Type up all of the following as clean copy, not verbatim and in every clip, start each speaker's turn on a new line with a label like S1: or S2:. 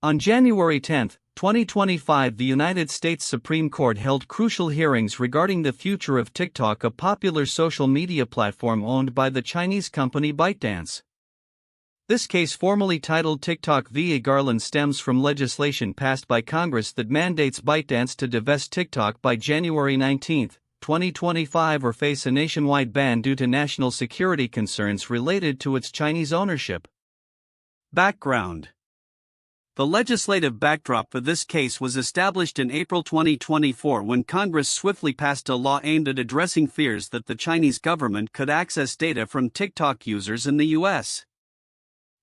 S1: On January 10, 2025, the United States Supreme Court held crucial hearings regarding the future of TikTok, a popular social media platform owned by the Chinese company ByteDance. This case, formally titled TikTok v. Garland, stems from legislation passed by Congress that mandates ByteDance to divest TikTok by January 19, 2025, or face a nationwide ban due to national security concerns related to its Chinese ownership. Background. The legislative backdrop for this case was established in April 2024 when Congress swiftly passed a law aimed at addressing fears that the Chinese government could access data from TikTok users in the U.S.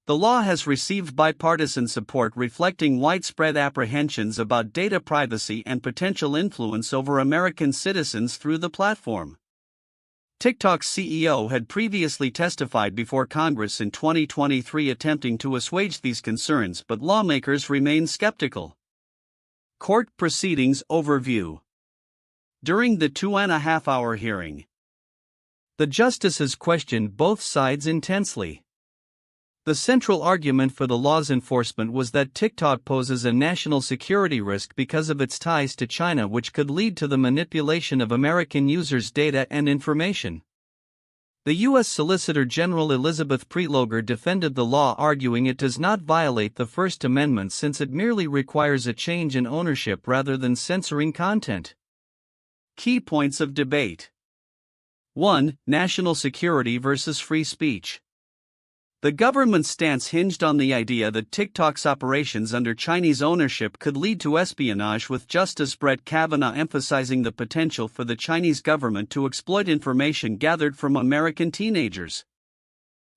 S1: The law has received bipartisan support, reflecting widespread apprehensions about data privacy and potential influence over American citizens through the platform. TikTok's CEO had previously testified before Congress in 2023 attempting to assuage these concerns, but lawmakers remain skeptical. Court Proceedings Overview. During the 2.5-hour hearing, the justices questioned both sides intensely. The central argument for the law's enforcement was that TikTok poses a national security risk because of its ties to China, which could lead to the manipulation of American users' data and information. The U.S. Solicitor General Elizabeth Prelogar defended the law, arguing it does not violate the First Amendment since it merely requires a change in ownership rather than censoring content. Key points of debate. 1. National security versus free speech. The government's stance hinged on the idea that TikTok's operations under Chinese ownership could lead to espionage, with Justice Brett Kavanaugh emphasizing the potential for the Chinese government to exploit information gathered from American teenagers.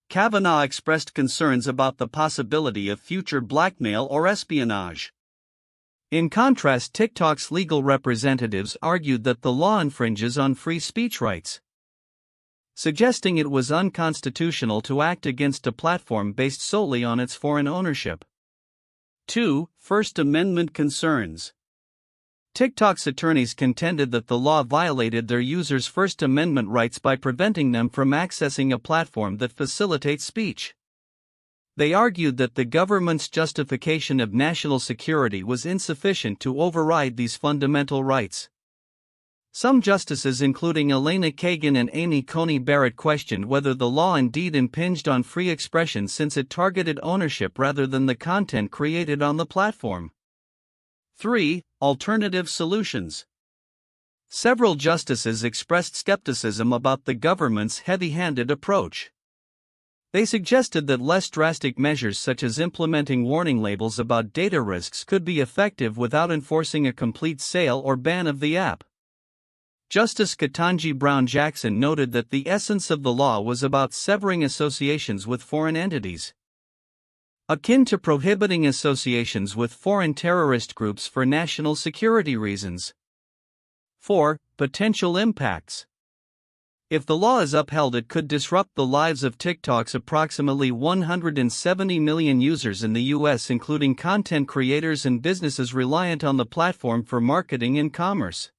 S1: Kavanaugh expressed concerns about the possibility of future blackmail or espionage. In contrast, TikTok's legal representatives argued that the law infringes on free speech rights, suggesting it was unconstitutional to act against a platform based solely on its foreign ownership. 2. First Amendment concerns. TikTok's attorneys contended that the law violated their users' First Amendment rights by preventing them from accessing a platform that facilitates speech. They argued that the government's justification of national security was insufficient to override these fundamental rights. Some justices, including Elena Kagan and Amy Coney Barrett, questioned whether the law indeed impinged on free expression since it targeted ownership rather than the content created on the platform. 3. Alternative solutions. Several justices expressed skepticism about the government's heavy-handed approach. They suggested that less drastic measures such as implementing warning labels about data risks could be effective without enforcing a complete sale or ban of the app. Justice Ketanji Brown Jackson noted that the essence of the law was about severing associations with foreign entities, akin to prohibiting associations with foreign terrorist groups for national security reasons. 4. Potential impacts. If the law is upheld, it could disrupt the lives of TikTok's approximately 170 million users in the U.S., including content creators and businesses reliant on the platform for marketing and commerce.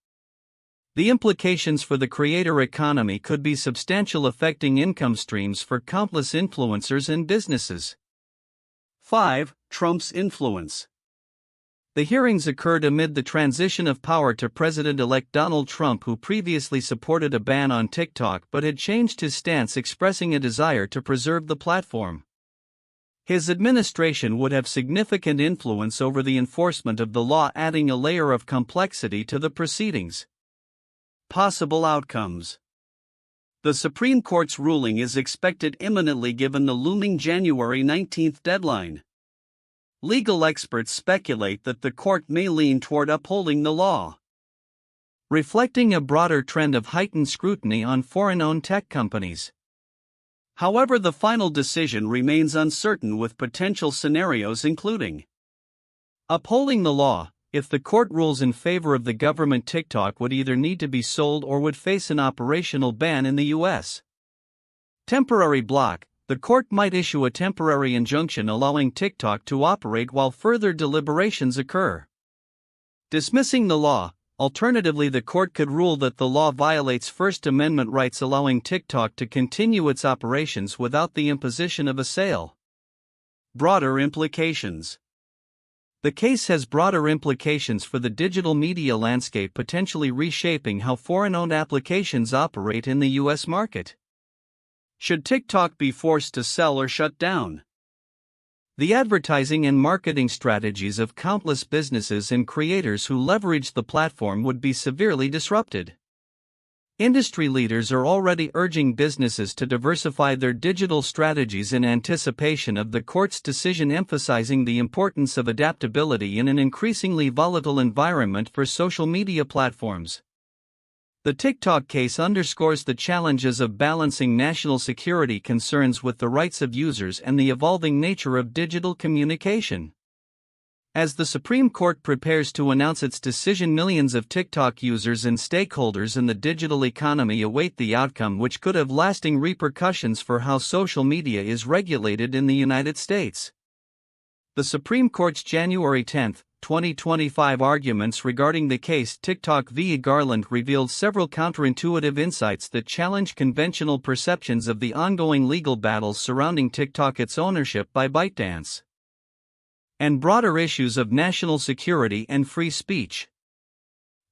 S1: The implications for the creator economy could be substantial, affecting income streams for countless influencers and businesses. 5. Trump's influence. The hearings occurred amid the transition of power to President-elect Donald Trump, who previously supported a ban on TikTok but had changed his stance, expressing a desire to preserve the platform. His administration would have significant influence over the enforcement of the law, adding a layer of complexity to the proceedings. Possible outcomes. The Supreme Court's ruling is expected imminently given the looming January 19 deadline. Legal experts speculate that the court may lean toward upholding the law, reflecting a broader trend of heightened scrutiny on foreign-owned tech companies. However, the final decision remains uncertain, with potential scenarios including upholding the law. If the court rules in favor of the government, TikTok would either need to be sold or would face an operational ban in the U.S. Temporary block. The court might issue a temporary injunction allowing TikTok to operate while further deliberations occur. Dismissing the law. Alternatively, the court could rule that the law violates First Amendment rights, allowing TikTok to continue its operations without the imposition of a sale. Broader implications. The case has broader implications for the digital media landscape, potentially reshaping how foreign-owned applications operate in the U.S. market. Should TikTok be forced to sell or shut down? The advertising and marketing strategies of countless businesses and creators who leverage the platform would be severely disrupted. Industry leaders are already urging businesses to diversify their digital strategies in anticipation of the court's decision, emphasizing the importance of adaptability in an increasingly volatile environment for social media platforms. The TikTok case underscores the challenges of balancing national security concerns with the rights of users and the evolving nature of digital communication. As the Supreme Court prepares to announce its decision, millions of TikTok users and stakeholders in the digital economy await the outcome, which could have lasting repercussions for how social media is regulated in the United States. The Supreme Court's January 10, 2025 arguments regarding the case TikTok v. Garland revealed several counterintuitive insights that challenge conventional perceptions of the ongoing legal battles surrounding TikTok, its ownership by ByteDance, and broader issues of national security and free speech.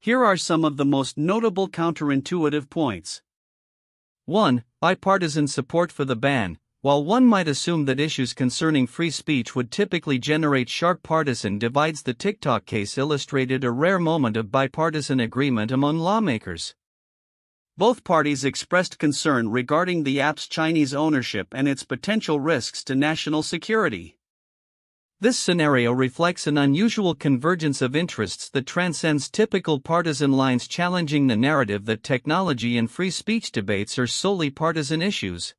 S1: Here are some of the most notable counterintuitive points. 1. Bipartisan support for the ban. While one might assume that issues concerning free speech would typically generate sharp partisan divides, the TikTok case illustrated a rare moment of bipartisan agreement among lawmakers. Both parties expressed concern regarding the app's Chinese ownership and its potential risks to national security. This scenario reflects an unusual convergence of interests that transcends typical partisan lines, challenging the narrative that technology and free speech debates are solely partisan issues.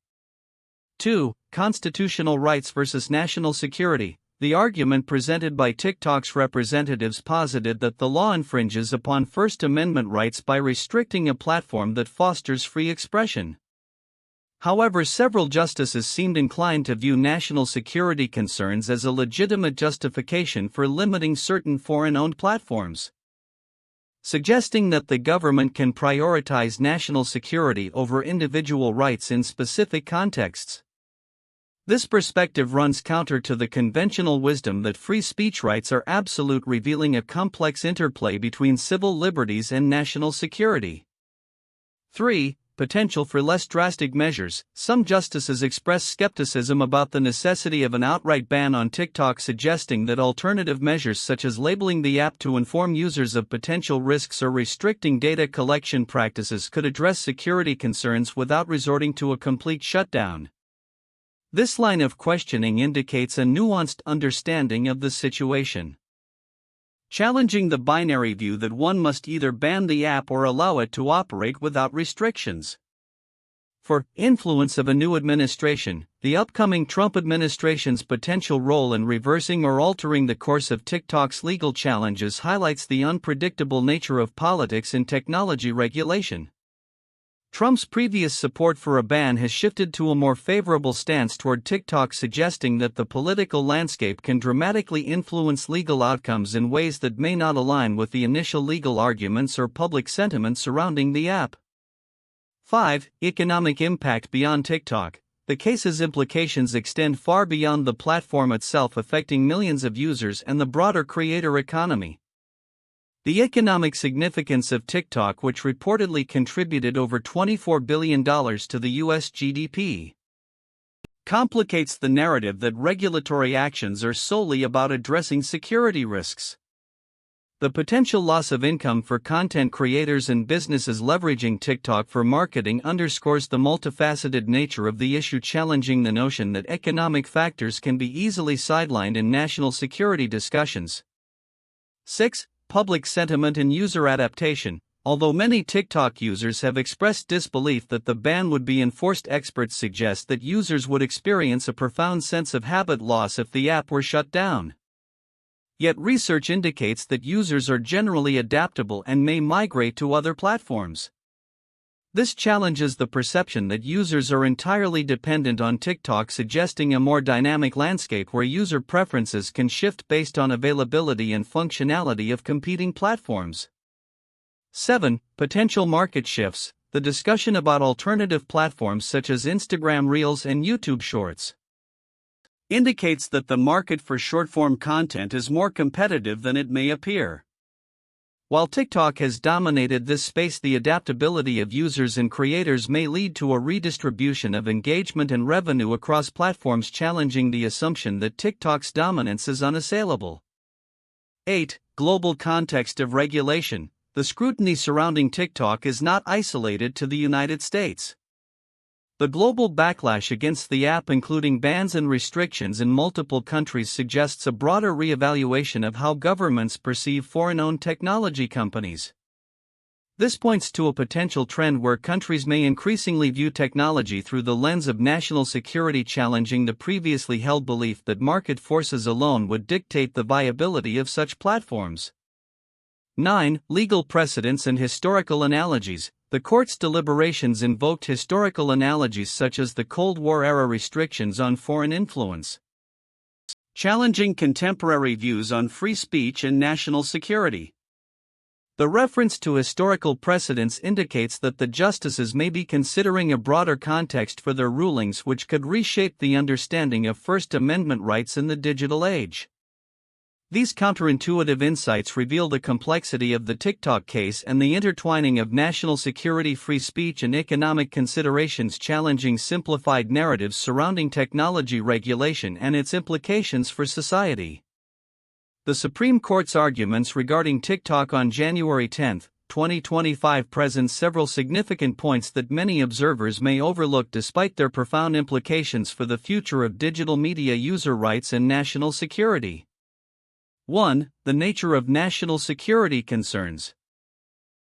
S1: 2. Constitutional rights versus national security. The argument presented by TikTok's representatives posited that the law infringes upon First Amendment rights by restricting a platform that fosters free expression. However, several justices seemed inclined to view national security concerns as a legitimate justification for limiting certain foreign-owned platforms, suggesting that the government can prioritize national security over individual rights in specific contexts. This perspective runs counter to the conventional wisdom that free speech rights are absolute, revealing a complex interplay between civil liberties and national security. 3. Potential for less drastic measures. Some justices expressed skepticism about the necessity of an outright ban on TikTok, suggesting that alternative measures such as labeling the app to inform users of potential risks or restricting data collection practices could address security concerns without resorting to a complete shutdown. This line of questioning indicates a nuanced understanding of the situation, challenging the binary view that one must either ban the app or allow it to operate without restrictions. 4. Influence of a new administration. The upcoming Trump administration's potential role in reversing or altering the course of TikTok's legal challenges highlights the unpredictable nature of politics and technology regulation. Trump's previous support for a ban has shifted to a more favorable stance toward TikTok, suggesting that the political landscape can dramatically influence legal outcomes in ways that may not align with the initial legal arguments or public sentiment surrounding the app. 5. Economic impact beyond TikTok. The case's implications extend far beyond the platform itself, affecting millions of users and the broader creator economy. The economic significance of TikTok, which reportedly contributed over $24 billion to the U.S. GDP, complicates the narrative that regulatory actions are solely about addressing security risks. The potential loss of income for content creators and businesses leveraging TikTok for marketing underscores the multifaceted nature of the issue, challenging the notion that economic factors can be easily sidelined in national security discussions. 6. Public sentiment and user adaptation. Although many TikTok users have expressed disbelief that the ban would be enforced, experts suggest that users would experience a profound sense of habit loss if the app were shut down. Yet research indicates that users are generally adaptable and may migrate to other platforms. This challenges the perception that users are entirely dependent on TikTok, suggesting a more dynamic landscape where user preferences can shift based on availability and functionality of competing platforms. 7. Potential market shifts. The discussion about alternative platforms such as Instagram Reels and YouTube Shorts indicates that the market for short-form content is more competitive than it may appear. While TikTok has dominated this space, the adaptability of users and creators may lead to a redistribution of engagement and revenue across platforms, challenging the assumption that TikTok's dominance is unassailable. 8. Global context of regulation. The scrutiny surrounding TikTok is not isolated to the United States. The global backlash against the app, including bans and restrictions in multiple countries, suggests a broader re-evaluation of how governments perceive foreign-owned technology companies. This points to a potential trend where countries may increasingly view technology through the lens of national security, challenging the previously held belief that market forces alone would dictate the viability of such platforms. 9. Legal precedents and historical analogies. The court's deliberations invoked historical analogies such as the Cold War-era restrictions on foreign influence, challenging contemporary views on free speech and national security. The reference to historical precedents indicates that the justices may be considering a broader context for their rulings, which could reshape the understanding of First Amendment rights in the digital age. These counterintuitive insights reveal the complexity of the TikTok case and the intertwining of national security, free speech, and economic considerations, challenging simplified narratives surrounding technology regulation and its implications for society. The Supreme Court's arguments regarding TikTok on January 10, 2025 present several significant points that many observers may overlook despite their profound implications for the future of digital media, user rights, and national security. 1. The nature of national security concerns.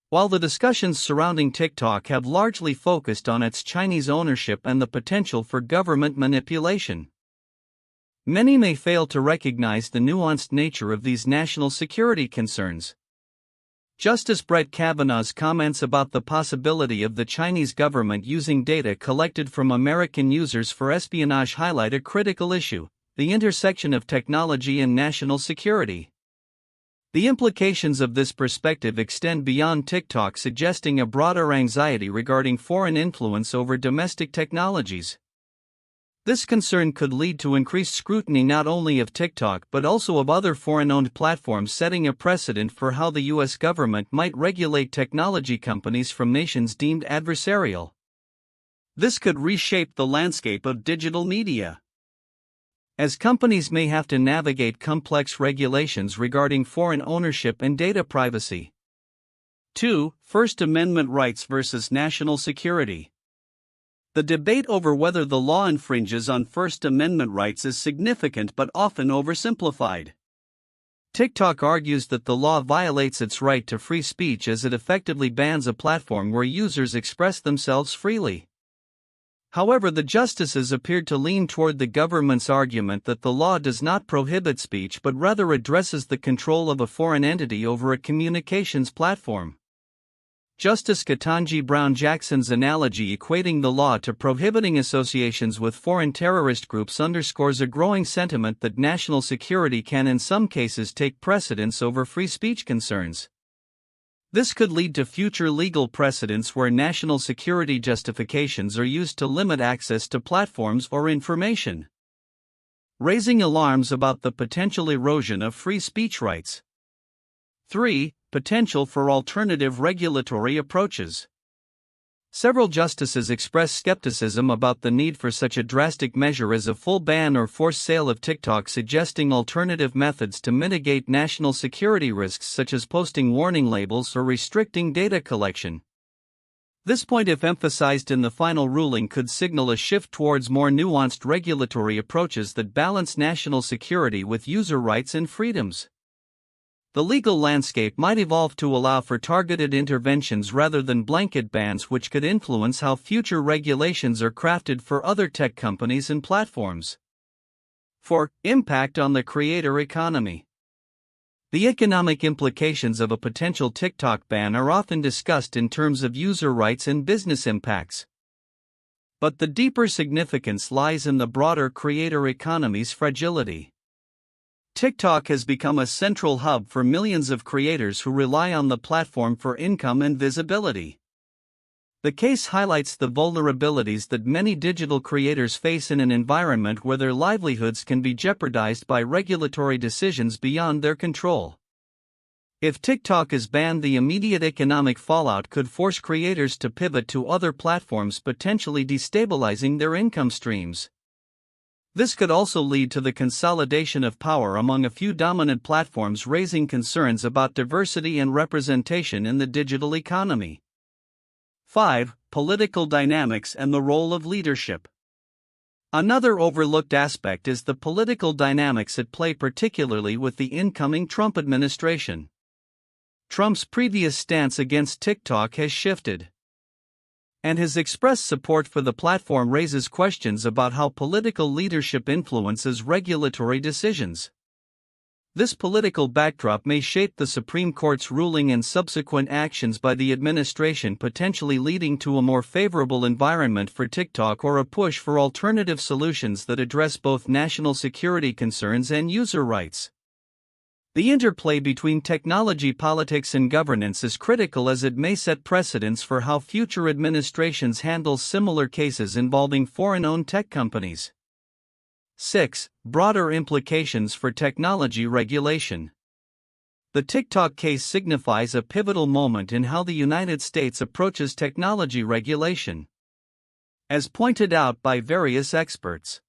S1: While the discussions surrounding TikTok have largely focused on its Chinese ownership and the potential for government manipulation, many may fail to recognize the nuanced nature of these national security concerns. Justice Brett Kavanaugh's comments about the possibility of the Chinese government using data collected from American users for espionage highlight a critical issue: the intersection of technology and national security. The implications of this perspective extend beyond TikTok, suggesting a broader anxiety regarding foreign influence over domestic technologies. This concern could lead to increased scrutiny not only of TikTok but also of other foreign-owned platforms, setting a precedent for how the U.S. government might regulate technology companies from nations deemed adversarial. This could reshape the landscape of digital media, as companies may have to navigate complex regulations regarding foreign ownership and data privacy. 2. First Amendment rights versus national security. The debate over whether the law infringes on First Amendment rights is significant but often oversimplified. TikTok argues that the law violates its right to free speech as it effectively bans a platform where users express themselves freely. However, the justices appeared to lean toward the government's argument that the law does not prohibit speech but rather addresses the control of a foreign entity over a communications platform. Justice Ketanji Brown Jackson's analogy equating the law to prohibiting associations with foreign terrorist groups underscores a growing sentiment that national security can in some cases take precedence over free speech concerns. This could lead to future legal precedents where national security justifications are used to limit access to platforms or information, raising alarms about the potential erosion of free speech rights. 3. Potential for alternative regulatory approaches. Several justices expressed skepticism about the need for such a drastic measure as a full ban or forced sale of TikTok, suggesting alternative methods to mitigate national security risks such as posting warning labels or restricting data collection. This point, if emphasized in the final ruling, could signal a shift towards more nuanced regulatory approaches that balance national security with user rights and freedoms. The legal landscape might evolve to allow for targeted interventions rather than blanket bans, which could influence how future regulations are crafted for other tech companies and platforms. 4. Impact on the creator economy. The economic implications of a potential TikTok ban are often discussed in terms of user rights and business impacts. But the deeper significance lies in the broader creator economy's fragility. TikTok has become a central hub for millions of creators who rely on the platform for income and visibility. The case highlights the vulnerabilities that many digital creators face in an environment where their livelihoods can be jeopardized by regulatory decisions beyond their control. If TikTok is banned, the immediate economic fallout could force creators to pivot to other platforms, potentially destabilizing their income streams. This could also lead to the consolidation of power among a few dominant platforms, raising concerns about diversity and representation in the digital economy. 5. Political dynamics and the role of leadership. Another overlooked aspect is the political dynamics at play, particularly with the incoming Trump administration. Trump's previous stance against TikTok has shifted, and his expressed support for the platform raises questions about how political leadership influences regulatory decisions. This political backdrop may shape the Supreme Court's ruling and subsequent actions by the administration, potentially leading to a more favorable environment for TikTok or a push for alternative solutions that address both national security concerns and user rights. The interplay between technology, politics, and governance is critical, as it may set precedents for how future administrations handle similar cases involving foreign-owned tech companies. 6. Broader implications for technology regulation. The TikTok case signifies a pivotal moment in how the United States approaches technology regulation. As pointed out by various experts,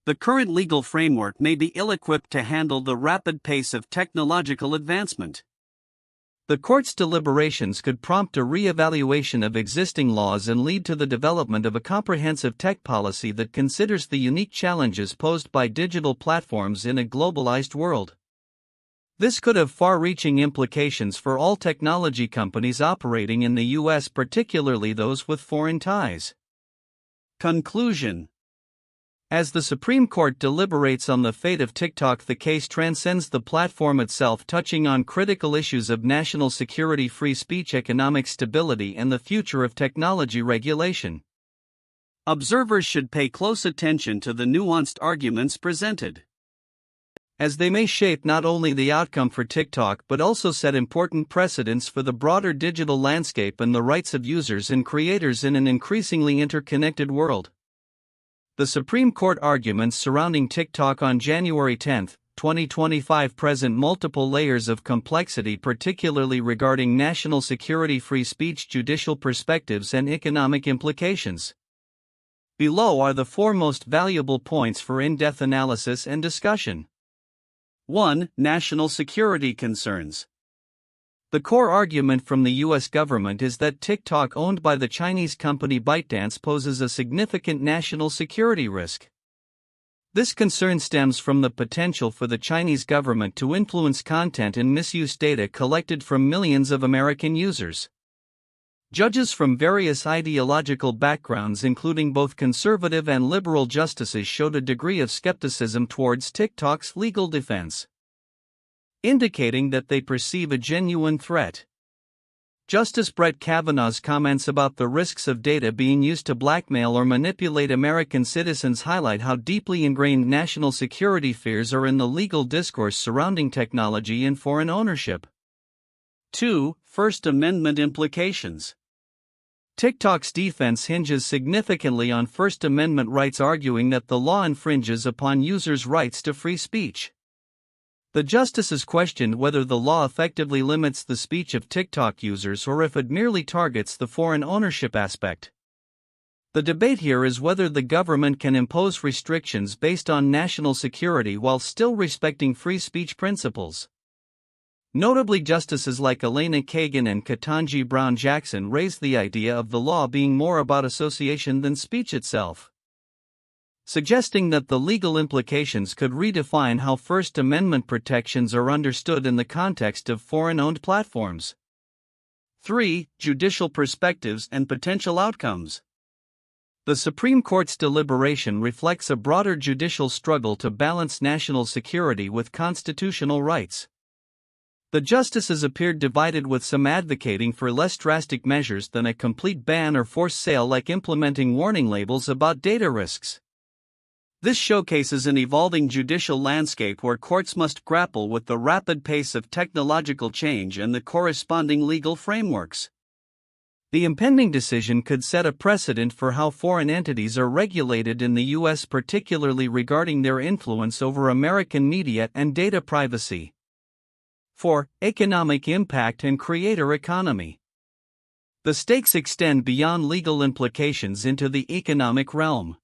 S1: the current legal framework may be ill-equipped to handle the rapid pace of technological advancement. The court's deliberations could prompt a re-evaluation of existing laws and lead to the development of a comprehensive tech policy that considers the unique challenges posed by digital platforms in a globalized world. This could have far-reaching implications for all technology companies operating in the U.S., particularly those with foreign ties. Conclusion. As the Supreme Court deliberates on the fate of TikTok, the case transcends the platform itself, touching on critical issues of national security, free speech, economic stability, and the future of technology regulation. Observers should pay close attention to the nuanced arguments presented, as they may shape not only the outcome for TikTok but also set important precedents for the broader digital landscape and the rights of users and creators in an increasingly interconnected world. The Supreme Court arguments surrounding TikTok on January 10, 2025 present multiple layers of complexity, particularly regarding national security, free speech, judicial perspectives, and economic implications. Below are the four most valuable points for in-depth analysis and discussion. 1. National security concerns. The core argument from the U.S. government is that TikTok, owned by the Chinese company ByteDance, poses a significant national security risk. This concern stems from the potential for the Chinese government to influence content and misuse data collected from millions of American users. Judges from various ideological backgrounds, including both conservative and liberal justices, showed a degree of skepticism towards TikTok's legal defense, indicating that they perceive a genuine threat. Justice Brett Kavanaugh's comments about the risks of data being used to blackmail or manipulate American citizens highlight how deeply ingrained national security fears are in the legal discourse surrounding technology and foreign ownership. 2. First Amendment implications. TikTok's defense hinges significantly on First Amendment rights, arguing that the law infringes upon users' rights to free speech. The justices questioned whether the law effectively limits the speech of TikTok users or if it merely targets the foreign ownership aspect. The debate here is whether the government can impose restrictions based on national security while still respecting free speech principles. Notably, justices like Elena Kagan and Ketanji Brown Jackson raised the idea of the law being more about association than speech itself, suggesting that the legal implications could redefine how First Amendment protections are understood in the context of foreign-owned platforms. 3. Judicial perspectives and potential outcomes. The Supreme Court's deliberation reflects a broader judicial struggle to balance national security with constitutional rights. The justices appeared divided, with some advocating for less drastic measures than a complete ban or forced sale, like implementing warning labels about data risks. This showcases an evolving judicial landscape where courts must grapple with the rapid pace of technological change and the corresponding legal frameworks. The impending decision could set a precedent for how foreign entities are regulated in the U.S., particularly regarding their influence over American media and data privacy. 4. Economic impact and creator economy. The stakes extend beyond legal implications into the economic realm.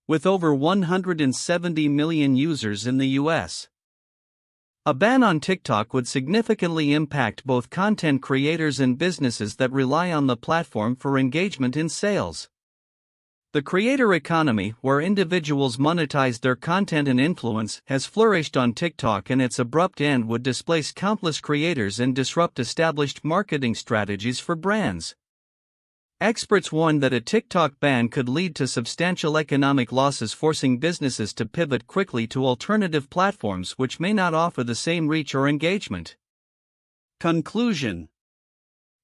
S1: With over 170 million users in the U.S., a ban on TikTok would significantly impact both content creators and businesses that rely on the platform for engagement in sales. The creator economy, where individuals monetize their content and influence, has flourished on TikTok, and its abrupt end would displace countless creators and disrupt established marketing strategies for brands. Experts warn that a TikTok ban could lead to substantial economic losses, forcing businesses to pivot quickly to alternative platforms which may not offer the same reach or engagement. Conclusion.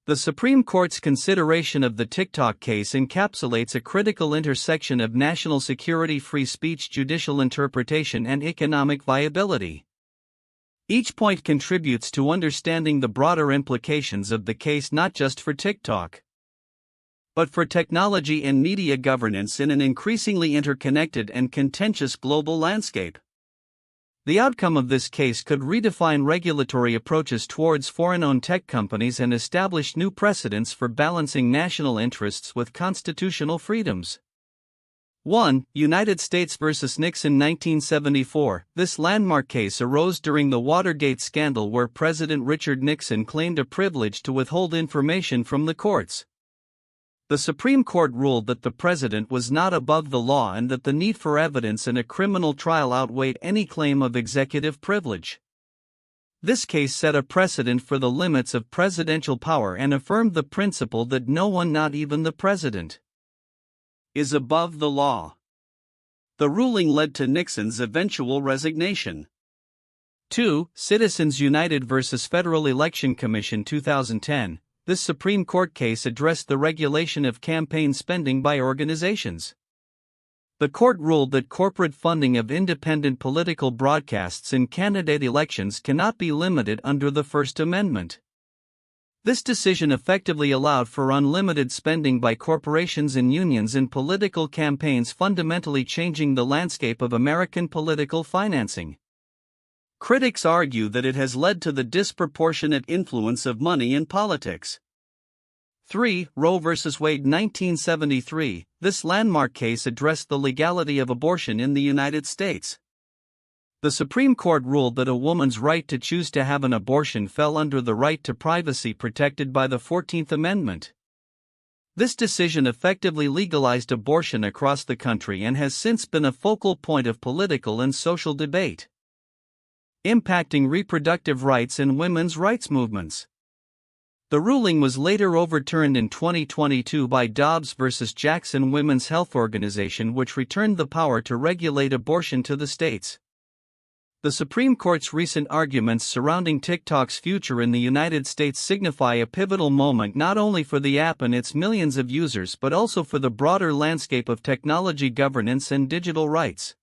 S1: The Supreme Court's consideration of the TikTok case encapsulates a critical intersection of national security, free speech, judicial interpretation, and economic viability. Each point contributes to understanding the broader implications of the case, not just for TikTok, but for technology and media governance in an increasingly interconnected and contentious global landscape. The outcome of this case could redefine regulatory approaches towards foreign-owned tech companies and establish new precedents for balancing national interests with constitutional freedoms. 1. United States versus Nixon, 1974. This landmark case arose during the Watergate scandal, where President Richard Nixon claimed a privilege to withhold information from the courts. The Supreme Court ruled that the president was not above the law and that the need for evidence in a criminal trial outweighed any claim of executive privilege. This case set a precedent for the limits of presidential power and affirmed the principle that no one, not even the president, is above the law. The ruling led to Nixon's eventual resignation. 2. Citizens United versus Federal Election Commission, 2010. This Supreme Court case addressed the regulation of campaign spending by organizations. The court ruled that corporate funding of independent political broadcasts in candidate elections cannot be limited under the First Amendment. This decision effectively allowed for unlimited spending by corporations and unions in political campaigns, fundamentally changing the landscape of American political financing. Critics argue that it has led to the disproportionate influence of money in politics. 3. Roe v. Wade, 1973. This landmark case addressed the legality of abortion in the United States. The Supreme Court ruled that a woman's right to choose to have an abortion fell under the right to privacy protected by the 14th Amendment. This decision effectively legalized abortion across the country and has since been a focal point of political and social debate, impacting reproductive rights and women's rights movements. The ruling was later overturned in 2022 by Dobbs v. Jackson Women's Health Organization, which returned the power to regulate abortion to the states. The Supreme Court's recent arguments surrounding TikTok's future in the United States signify a pivotal moment not only for the app and its millions of users but also for the broader landscape of technology governance and digital rights.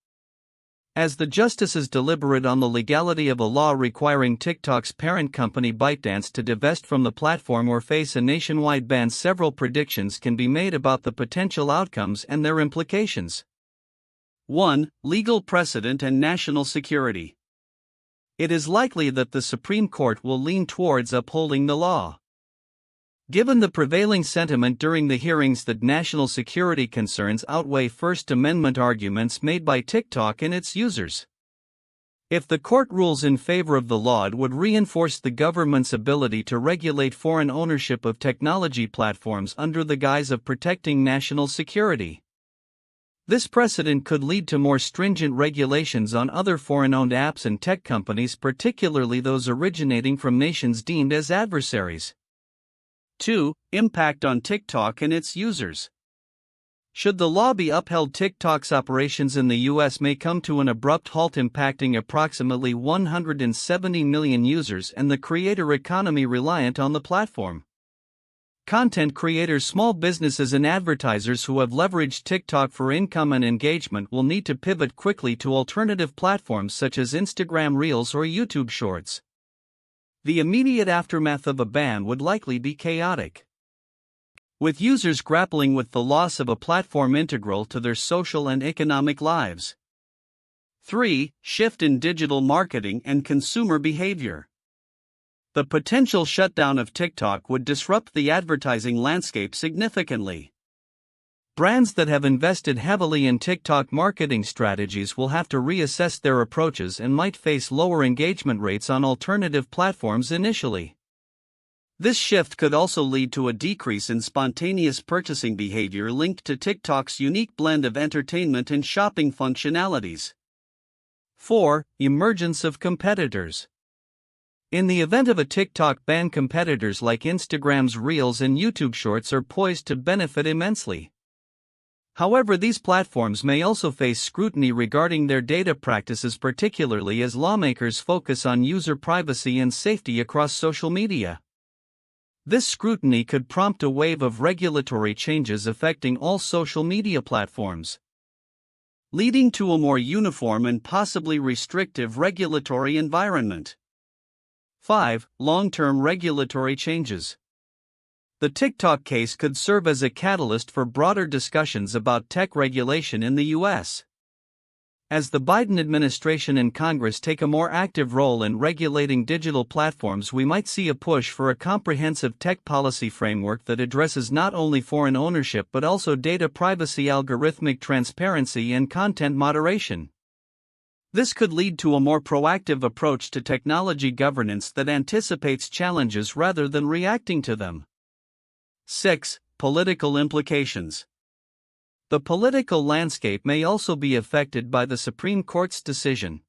S1: As the justices deliberate on the legality of a law requiring TikTok's parent company ByteDance to divest from the platform or face a nationwide ban, several predictions can be made about the potential outcomes and their implications. 1. Legal precedent and national security. It is likely that the Supreme Court will lean towards upholding the law, given the prevailing sentiment during the hearings that national security concerns outweigh First Amendment arguments made by TikTok and its users. If the court rules in favor of the law, it would reinforce the government's ability to regulate foreign ownership of technology platforms under the guise of protecting national security. This precedent could lead to more stringent regulations on other foreign-owned apps and tech companies, particularly those originating from nations deemed as adversaries. 2. Impact on TikTok and its users. Should the law be upheld, TikTok's operations in the U.S. may come to an abrupt halt, impacting approximately 170 million users and the creator economy reliant on the platform. Content creators, small businesses, and advertisers who have leveraged TikTok for income and engagement will need to pivot quickly to alternative platforms such as Instagram Reels or YouTube Shorts. The immediate aftermath of a ban would likely be chaotic. with users grappling with the loss of a platform integral to their social and economic lives. 3. Shift in digital marketing and consumer behavior. The potential shutdown of TikTok would disrupt the advertising landscape significantly. Brands that have invested heavily in TikTok marketing strategies will have to reassess their approaches and might face lower engagement rates on alternative platforms initially. This shift could also lead to a decrease in spontaneous purchasing behavior linked to TikTok's unique blend of entertainment and shopping functionalities. 4. Emergence of competitors. In the event of a TikTok ban, competitors like Instagram's Reels and YouTube Shorts are poised to benefit immensely. However, these platforms may also face scrutiny regarding their data practices, particularly as lawmakers focus on user privacy and safety across social media. This scrutiny could prompt a wave of regulatory changes affecting all social media platforms, leading to a more uniform and possibly restrictive regulatory environment. 5. Long-term regulatory changes. The TikTok case could serve as a catalyst for broader discussions about tech regulation in the U.S. As the Biden administration and Congress take a more active role in regulating digital platforms, we might see a push for a comprehensive tech policy framework that addresses not only foreign ownership but also data privacy, algorithmic transparency, and content moderation. This could lead to a more proactive approach to technology governance that anticipates challenges rather than reacting to them. 6. Political implications. The political landscape may also be affected by the Supreme Court's decision.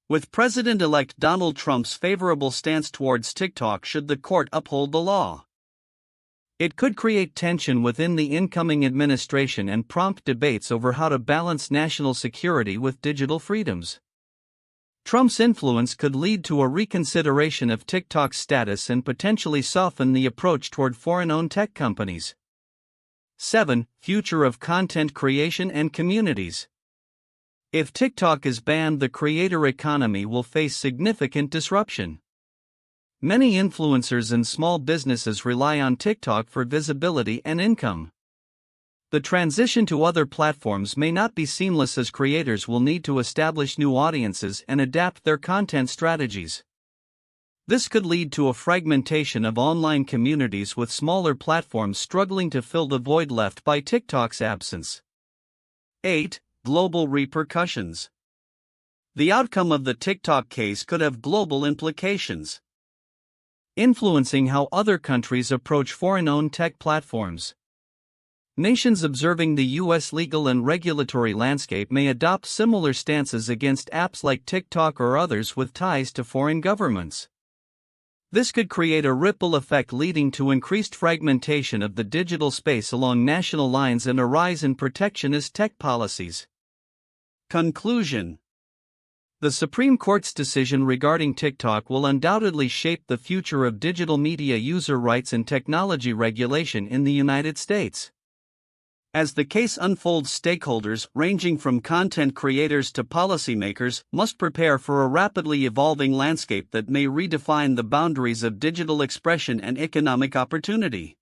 S1: With President-elect Donald Trump's favorable stance towards TikTok should the court uphold the law, it could create tension within the incoming administration and prompt debates over how to balance national security with digital freedoms. Trump's influence could lead to a reconsideration of TikTok's status and potentially soften the approach toward foreign-owned tech companies. 7. Future of content creation and communities. If TikTok is banned, the creator economy will face significant disruption. Many influencers and small businesses rely on TikTok for visibility and income. The transition to other platforms may not be seamless, as creators will need to establish new audiences and adapt their content strategies. This could lead to a fragmentation of online communities, with smaller platforms struggling to fill the void left by TikTok's absence. 8. Global repercussions. The outcome of the TikTok case could have global implications, influencing how other countries approach foreign-owned tech platforms. Nations observing the U.S. legal and regulatory landscape may adopt similar stances against apps like TikTok or others with ties to foreign governments. This could create a ripple effect, leading to increased fragmentation of the digital space along national lines and a rise in protectionist tech policies. Conclusion. The Supreme Court's decision regarding TikTok will undoubtedly shape the future of digital media user rights and technology regulation in the United States. As the case unfolds, stakeholders, ranging from content creators to policymakers, must prepare for a rapidly evolving landscape that may redefine the boundaries of digital expression and economic opportunity.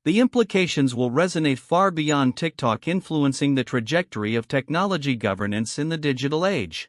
S1: The implications will resonate far beyond TikTok, influencing the trajectory of technology governance in the digital age.